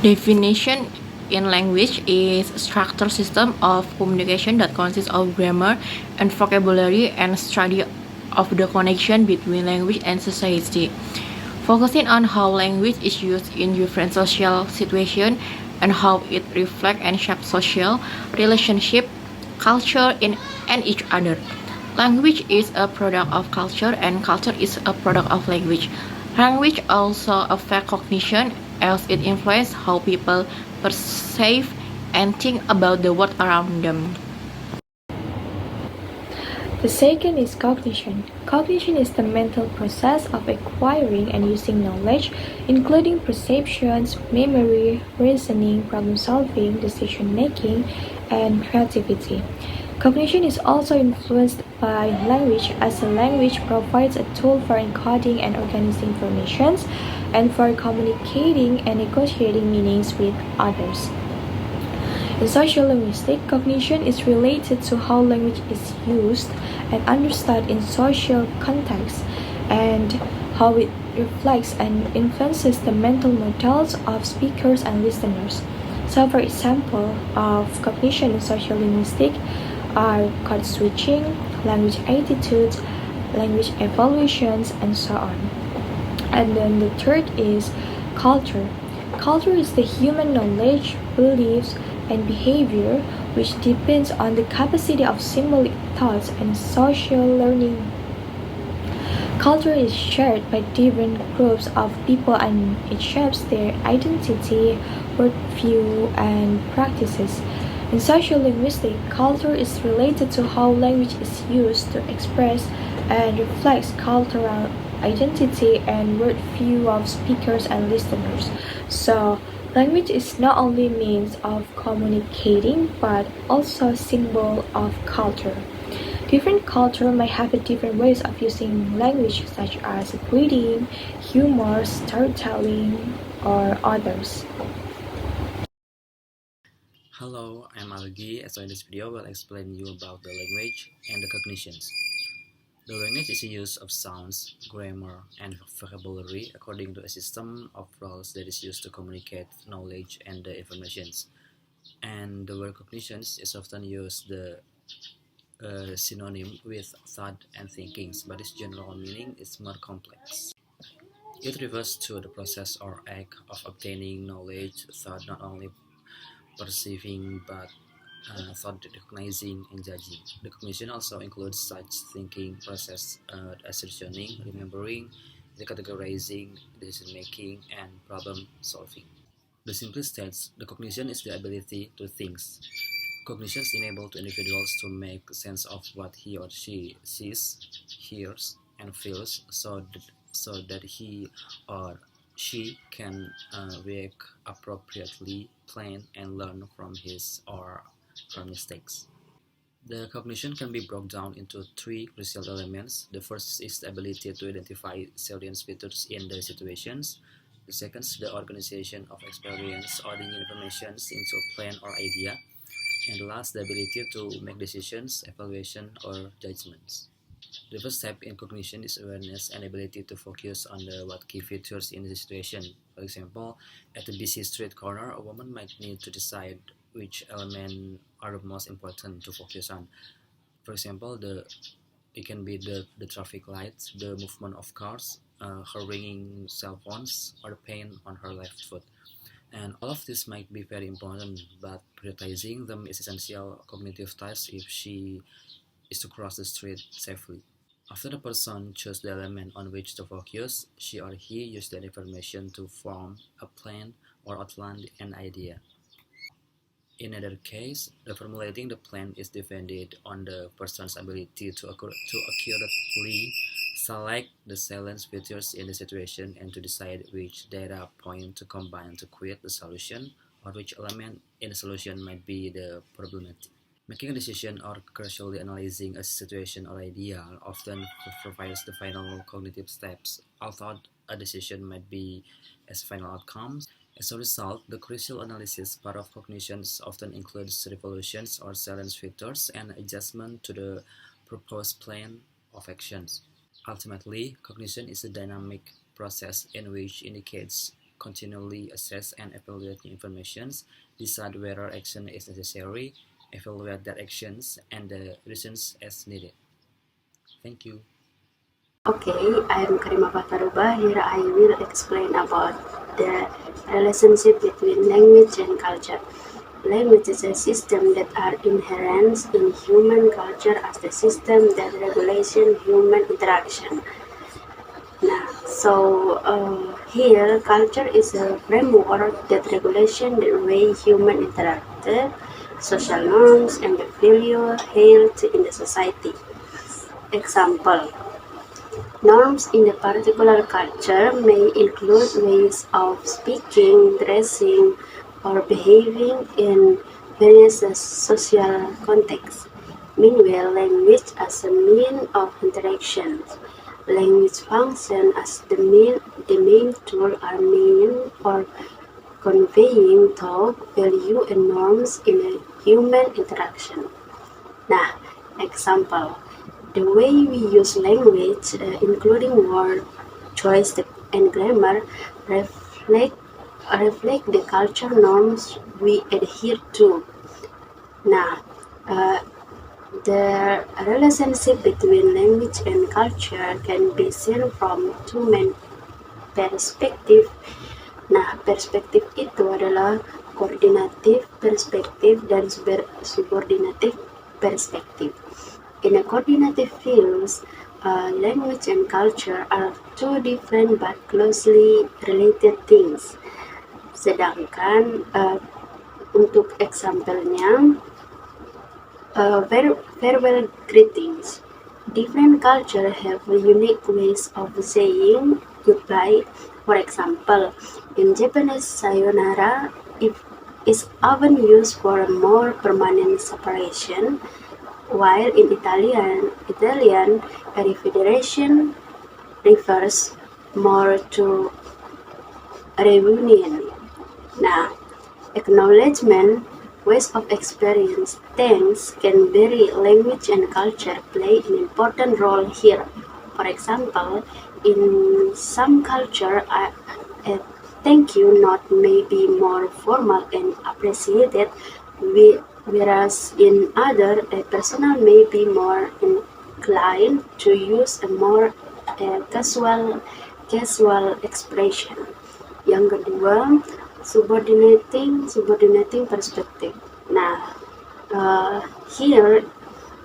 Definition in language is a structured system of communication that consists of grammar and vocabulary and study of the connection between language and society, focusing on how language is used in different social situations and how it reflects and shapes social relationship, culture, and each other. Language is a product of culture and culture is a product of language. Language also affects cognition as it influences how people perceive and think about the world around them. The second is cognition. Cognition is the mental process of acquiring and using knowledge, including perceptions, memory, reasoning, problem solving, decision making, and creativity. Cognition is also influenced by language, as a language provides a tool for encoding and organizing information and for communicating and negotiating meanings with others. In sociolinguistics, cognition is related to how language is used and understood in social contexts and how it reflects and influences the mental models of speakers and listeners. So, for example, of cognition in sociolinguistics are code switching, language attitudes, language evaluations, and so on. And then the third is culture. Culture is the human knowledge, beliefs, and behavior which depends on the capacity of symbolic thoughts and social learning. Culture is shared by different groups of people and it shapes their identity, worldview, and practices. In sociolinguistics, culture is related to how language is used to express and reflects cultural identity and worldview of speakers and listeners. So, language is not only means of communicating but also a symbol of culture. Different culture may have different ways of using language such as greeting, humor, storytelling, or others. Hello, I'm Algi. So in this video, I will explain you about the language and the cognitions. The language is a use of sounds, grammar, and vocabulary according to a system of rules that is used to communicate knowledge and the informations. And the word cognitions is often used the synonym with thought and thinkings, but its general meaning is more complex. It refers to the process or act of obtaining knowledge, thought not only perceiving but thought recognizing and judging. The cognition also includes such thinking process as reasoning, remembering, the categorizing, decision making, and problem solving. The simplest states, the cognition is the ability to think. Cognitions enable to individuals to make sense of what he or she sees, hears, and feels so that he or she can react appropriately, plan, and learn from his or her mistakes. The cognition can be broken down into three crucial elements. The first is the ability to identify salient features in the situations. The second is the organization of experience or the information into a plan or idea. And the last, the ability to make decisions, evaluation, or judgments. The first step in cognition is awareness and ability to focus on the what key features in the situation. For example, at a busy street corner, a woman might need to decide which element are the most important to focus on. For example, it can be the traffic lights, the movement of cars, her ringing cell phones, or the pain on her left foot. And all of this might be very important, but prioritizing them is essential cognitive task if she is to cross the street safely. After the person chose the element on which to focus, she or he used that information to form a plan or outline an idea. In either case, the formulating the plan is dependent on the person's ability to accurately select the salient features in the situation and to decide which data point to combine to create the solution or which element in the solution might be the problematic. Making a decision or casually analyzing a situation or idea often provides the final cognitive steps, although a decision might be as final outcomes. As a result, the crucial analysis part of cognition often includes revolutions or salient features and adjustment to the proposed plan of actions. Ultimately, cognition is a dynamic process in which indicates continually assess and evaluate new information, decide whether action is necessary, evaluate that actions, and the reasons as needed. Thank you. Okay, I'm Karima Fataruba. Here I will explain about the relationship between language and culture. Language is a system that are inherent in human culture as the system that regulates human interaction. Now, here culture is a framework that regulates the way human interact, social norms, and the value held in the society. Example: norms in a particular culture may include ways of speaking, dressing, or behaving in various social contexts. Meanwhile, language as a means of interaction. Language functions as the main tool or mean for conveying thought, value, and norms in a human interaction. Nah, example: the way we use language, including word choice and grammar, reflect reflect the culture norms we adhere to. Now, uh, the relationship between language and culture can be seen from two main perspectives. Nah, perspektif itu adalah koordinatif perspektif dan subordinatif perspektif. In a coordinative fields, language and culture are two different but closely related things. Sedangkan untuk example-nya, farewell greetings. Different cultures have unique ways of saying goodbye. For example, in Japanese, sayonara is often used for a more permanent separation, while in Italian, arrivederci refers more to reunion. Now, acknowledgement, ways of experience, things can vary. Language and culture play an important role here. For example, in some culture, a thank you note may be more formal and appreciated, whereas in other, a person may be more inclined to use a more casual expression. Yang kedua, subordinating perspective. Nah, here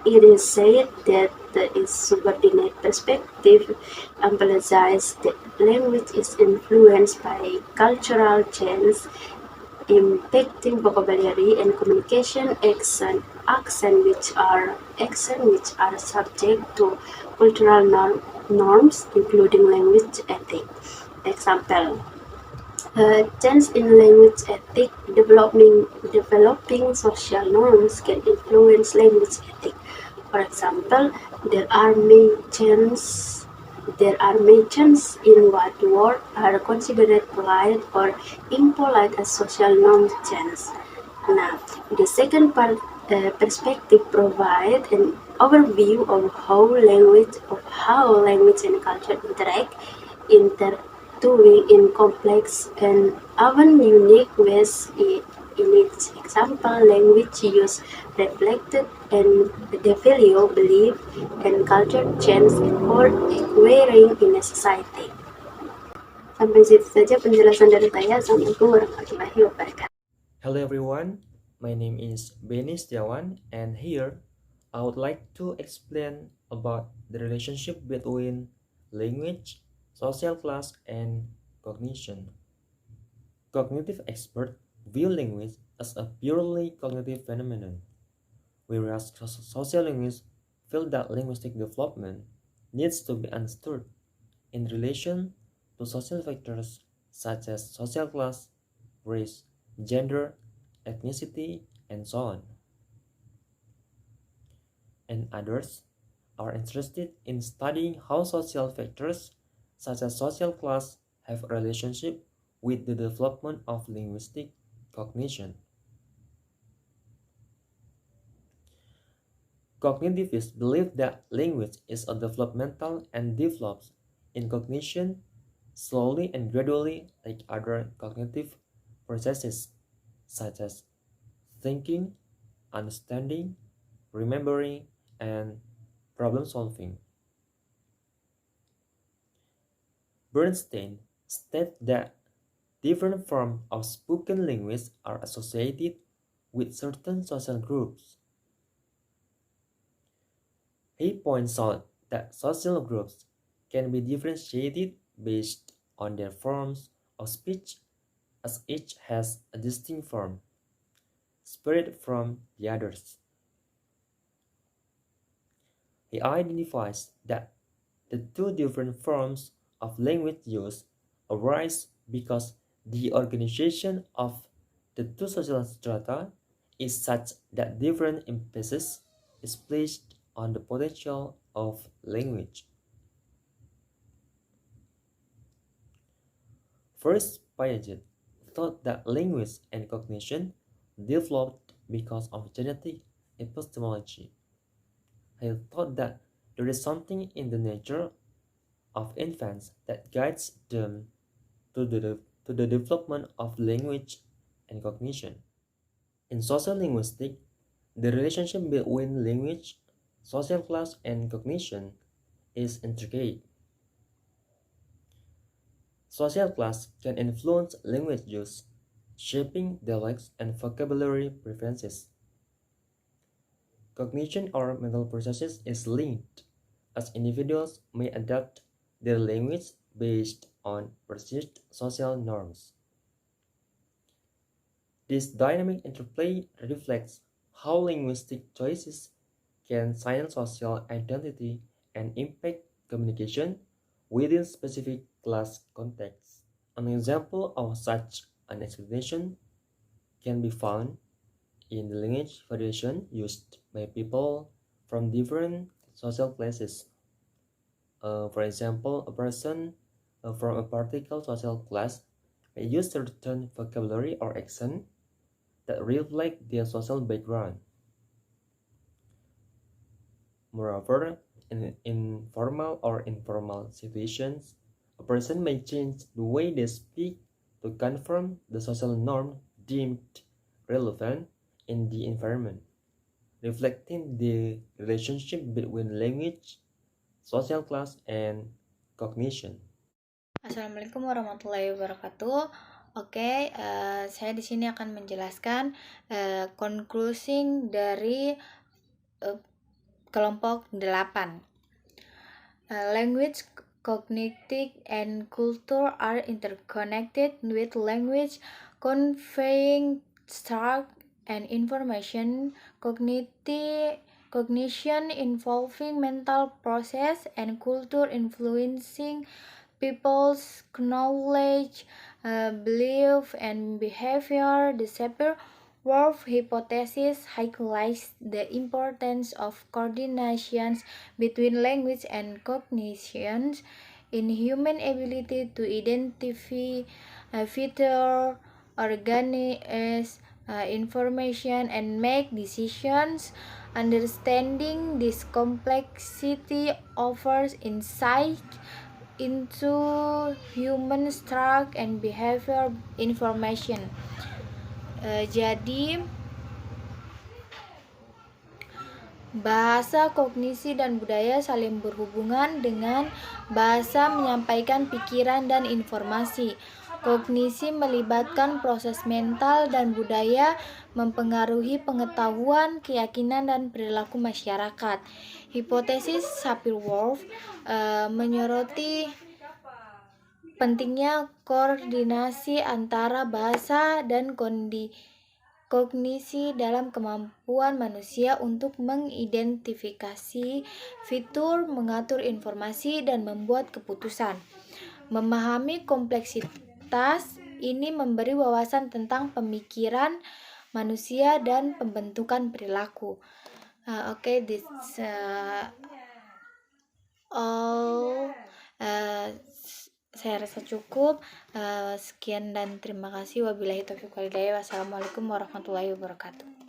it is said that the subordinate perspective emphasizes that language is influenced by cultural change, impacting vocabulary and communication accent which are subject to cultural norms, including language ethics. Example: change in language ethic, developing social norms can influence language ethic. For example, there are many changes in what words are considered polite or impolite as social norms change. Now, the second perspective provides an overview of how language and culture interact, intertwining in complex and often unique ways. In its example, language use reflected and the value, belief, and culture change occurring in a society. Sampai situ saja penjelasan dari saya. Assalamualaikum warahmatullahi wabarakatuh. Hello everyone, my name is Beni Setiawan, and here I would like to explain about the relationship between language, social class, and cognition. Cognitive experts view language as a purely cognitive phenomenon, whereas sociolinguists feel that linguistic development needs to be understood in relation to social factors such as social class, race, gender, ethnicity, and so on. And others are interested in studying how social factors such as social class have a relationship with the development of linguistic cognition. Cognitivists believe that language is a developmental and develops in cognition slowly and gradually like other cognitive processes such as thinking, understanding, remembering, and problem solving. Bernstein states that different forms of spoken language are associated with certain social groups. He points out that social groups can be differentiated based on their forms of speech, as each has a distinct form, separate from the others. He identifies that the two different forms of language use arise because the organization of the two social strata is such that different emphasis is placed on the potential of language. First, Piaget thought that language and cognition developed because of genetic epistemology. He thought that there is something in the nature of infants that guides them to the development of language and cognition. In social linguistics, the relationship between language, social class, and cognition is intricate. Social class can influence language use, shaping dialects and vocabulary preferences. Cognition or mental processes is linked, as individuals may adapt their language based on perceived social norms. This dynamic interplay reflects how linguistic choices can silence social identity and impact communication within specific class contexts. An example of such an explanation can be found in the language variation used by people from different social classes. For example, a person from a particular social class may use certain vocabulary or accent that reflect their social background. Moreover, in formal or informal situations, a person may change the way they speak to conform the social norm deemed relevant in the environment, reflecting the relationship between language, social class, and cognition. Assalamualaikum warahmatullahi wabarakatuh. Oke, saya di sini akan menjelaskan konklusi dari kelompok 8. Language, cognitive, and culture are interconnected, with language conveying structure and information, cognition involving mental process, and culture influencing people's knowledge, belief, and behavior. The Sapir-Whorf hypothesis highlights the importance of coordination between language and cognition in human ability to identify, filter, organize information, and make decisions. Understanding this complexity offers insight into human structure and behavior information. Jadi bahasa, kognisi, dan budaya saling berhubungan dengan bahasa menyampaikan pikiran dan informasi. Kognisi melibatkan proses mental dan budaya mempengaruhi pengetahuan, keyakinan, dan perilaku masyarakat. Hipotesis Sapir-Whorf menyoroti pentingnya koordinasi antara bahasa dan kognisi dalam kemampuan manusia untuk mengidentifikasi fitur, mengatur informasi, dan membuat keputusan. Memahami kompleksitas ini memberi wawasan tentang pemikiran manusia dan pembentukan perilaku. This all. Saya rasa cukup. Sekian dan terima kasih. Wabillahi taufiq wal hidayah. Wassalamualaikum warahmatullahi wabarakatuh.